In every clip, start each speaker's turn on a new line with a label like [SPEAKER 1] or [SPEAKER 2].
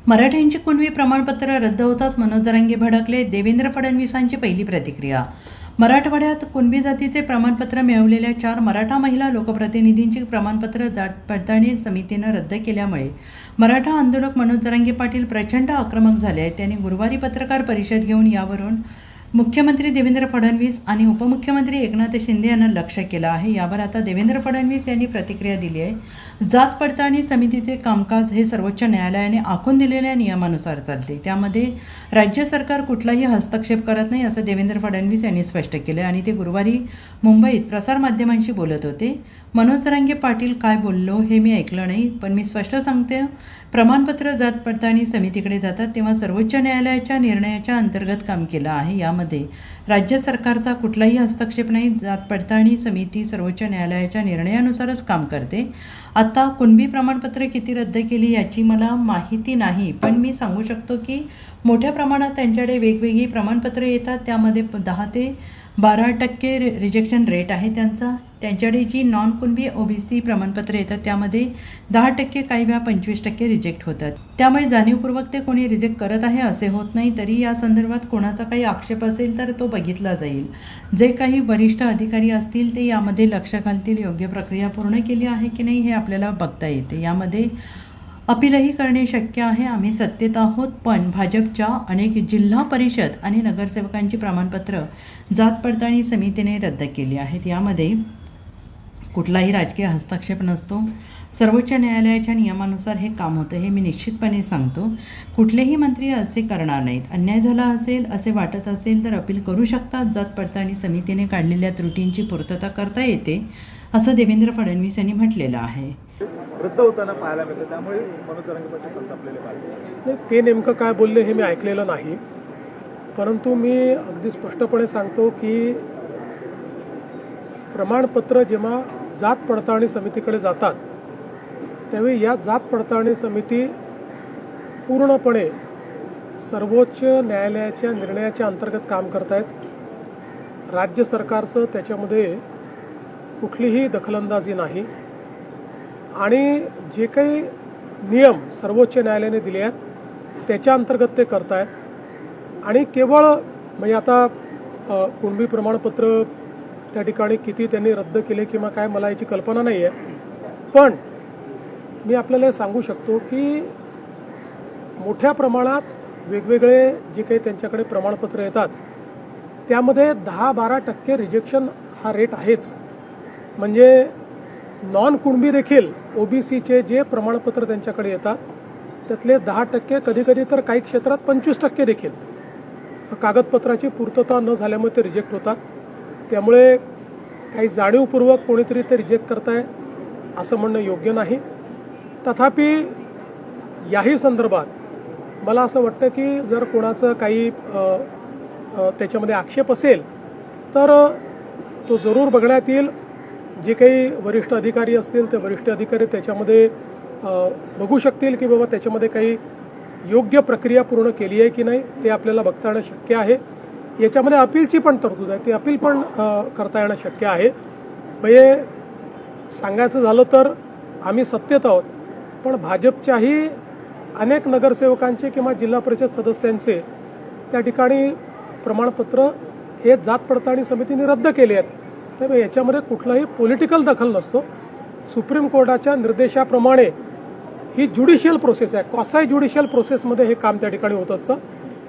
[SPEAKER 1] मराठ्यांची कुणबी प्रमाणपत्र रद्द होताच मनोज जरांगे भडकले. देवेंद्र फडणवीसांची पहिली प्रतिक्रिया. मराठवाड्यात कुणबी जातीचे प्रमाणपत्र मिळवलेल्या 4 मराठा महिला लोकप्रतिनिधींची प्रमाणपत्र जात पडताळणी समितीनं रद्द केल्यामुळे मराठा आंदोलक मनोज जरांगे पाटील प्रचंड आक्रमक झाले आहेत. त्यांनी गुरुवारी पत्रकार परिषद घेऊन यावरून मुख्यमंत्री देवेंद्र फडणवीस आणि उपमुख्यमंत्री एकनाथ शिंदे यांना लक्ष्य केलं आहे. यावर आता देवेंद्र फडणवीस यांनी प्रतिक्रिया दिली आहे. जात पडताळणी समितीचे कामकाज हे सर्वोच्च न्यायालयाने आखून दिलेल्या नियमानुसार चालते. त्यामध्ये राज्य सरकार कुठलाही हस्तक्षेप करत नाही असं देवेंद्र फडणवीस यांनी स्पष्ट केलं आणि ते गुरुवारी मुंबईत प्रसारमाध्यमांशी बोलत होते. मनोज जरांगे पाटील काय बोललो हे मी ऐकलं नाही, पण मी स्पष्ट सांगते, प्रमाणपत्र जात पडताळणी समितीकडे जातात तेव्हा सर्वोच्च न्यायालयाच्या निर्णयाच्या अंतर्गत काम केलं आहे. यामध्ये राज्य सरकारचा कुठलाही हस्तक्षेप नाही. जात पडताळणी समिती सर्वोच्च न्यायालयाच्या निर्णयानुसारच काम करते. आता कुणबी प्रमाणपत्र किती रद्द केली याची मला माहिती नाही, पण मी सांगू शकतो की मोठ्या प्रमाणात त्यांच्याकडे वेगवेगळी प्रमाणपत्र येतात. त्यामध्ये 10 ते 12% रिजेक्शन रेट आहे त्यांच्याकडे जी नॉन कुणबी OBC प्रमाणपत्र येतात त्यामध्ये 10%, काही वेळा 25% रिजेक्ट होतात. त्यामुळे जाणीवपूर्वक ते कोणी रिजेक्ट करत आहे असे होत नाही. तरी या संदर्भात कोणाचा काही आक्षेप असेल तर तो बघितला जाईल. जे काही वरिष्ठ अधिकारी असतील ते यामध्ये लक्ष घालतील. योग्य प्रक्रिया पूर्ण केली आहे की नाही हे आपल्याला बघता येते. यामध्ये अपीलही करणे शक्य आहे. आम्ही सत्तेत आहोत, पण भाजपच्या अनेक जिल्हा परिषद आणि नगरसेवकांची प्रमाणपत्र जात पडताळणी समितीने रद्द केली आहेत. यामध्ये कुठलाही राजकीय हस्तक्षेप नसतो. सर्वोच्च न्यायालयाच्या नियमानुसार हे काम होतं हे मी निश्चितपणे सांगतो. कुठलेही मंत्री असे करणार नाहीत. अन्याय झाला असेल असे वाटत असेल तर अपील करू शकतात. जात पडताळणी समितीने काढलेल्या त्रुटींची पूर्तता करता येते असं देवेंद्र फडणवीस यांनी म्हटलेलं आहे.
[SPEAKER 2] रद्द होताना पाहायला मिळतं, त्यामुळे मनोज जरांगे पाटील संतापलेले पाहिजे.
[SPEAKER 3] ते नेमकं काय बोलले हे मी ऐकलेलं नाही, परंतु मी अगदी स्पष्टपणे सांगतो की प्रमाणपत्र जेव्हा जात पडताळणी समितीकडे जातात त्यावेळी या जात पडताळणी समिती पूर्णपणे सर्वोच्च न्यायालयाच्या निर्णयाच्या अंतर्गत काम करत आहेत. राज्य सरकारचं त्याच्यामध्ये कुठलीही दखलंदाजी नाही आणि जे काही नियम सर्वोच्च न्यायालयाने दिले आहेत त्याच्या अंतर्गत ते करत आहेत. आणि केवळ म्हणजे आता कुणबी प्रमाणपत्र त्या ठिकाणी किती त्यांनी रद्द केले किंवा काय मला याची कल्पना नाही आहे, पण मी आपल्याला सांगू शकतो की मोठ्या प्रमाणात वेगवेगळे जे काही त्यांच्याकडे प्रमाणपत्र येतात त्यामध्ये 10-12% रिजेक्शन हा रेट आहेच. म्हणजे नॉन कुणबी देखील OBCचे जे प्रमाणपत्र त्यांच्याकडे येतात त्यातले 10%, कधीकधी तर काही क्षेत्रात 25% देखील कागदपत्राची पूर्तता न झाल्यामुळे ते रिजेक्ट होतात. त्यामुळे काही जाणीवपूर्वक कोणीतरी ते रिजेक्ट करताय असं म्हणणं योग्य नाही. तथापि याही संदर्भात मला असं वाटतं की जर कोणाचं काही त्याच्यामध्ये आक्षेप असेल तर तो जरूर बघण्यात येईल. जे काही वरिष्ठ अधिकारी असतील ते वरिष्ठ अधिकारी त्याच्यामध्ये बघू शकतील की बाबा त्याच्यामध्ये काही योग्य प्रक्रिया पूर्ण केली आहे की नाही ते आपल्याला बघता येणं शक्य आहे. याच्यामध्ये अपीलची पण तरतूद आहे, ती अपील पण करता येणं शक्य आहे. म्हणजे सांगायचं झालं तर आम्ही सत्तेत आहोत, पण भाजपच्याही अनेक नगरसेवकांचे किंवा जिल्हा परिषद सदस्यांचे त्या ठिकाणी प्रमाणपत्र हे जात पडताळणी समितीने रद्द केले आहेत. त्यामुळे याच्यामध्ये कुठलाही पॉलिटिकल दखल नसतो. सुप्रीम कोर्टाच्या निर्देशाप्रमाणे ही ज्युडिशियल प्रोसेस आहे. क्वासाय ज्युडिशियल प्रोसेसमध्ये हे काम त्या ठिकाणी होत असतं.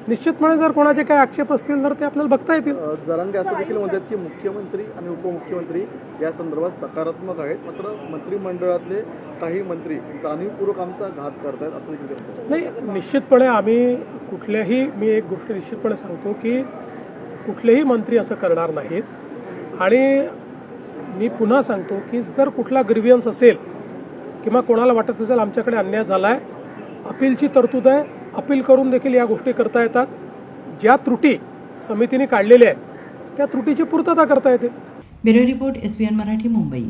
[SPEAKER 3] निश्चितपणे जर कोणाचे काही आक्षेप असतील तर ते आपल्याला बघता येतील.
[SPEAKER 2] जरांगे असं देखील म्हणतात की मुख्यमंत्री आणि उपमुख्यमंत्री या संदर्भात सकारात्मक आहेत, मात्र मंत्रिमंडळातले काही मंत्री जाणीवपूर्वक आमचा घात करतायत असं देखील म्हणतात.
[SPEAKER 3] नाही, निश्चितपणे आम्ही मी एक गोष्ट निश्चितपणे सांगतो की कुठलेही मंत्री असं करणार नाहीत. आणि मी पुन्हा सांगतो की जर कुठला ग्रीव्हियन्स असेल किंवा कोणाला वाटत असेल आमच्याकडे अन्याय झाला आहे, अपीलची तरतूद आहे. अपील करून देखील या गोष्टी करता येतात. ज्या त्रुटी समितीने काढलेल्या आहेत त्या त्रुटीची पूर्तता करता येते.
[SPEAKER 1] Bureau report SBN Marathi, Mumbai.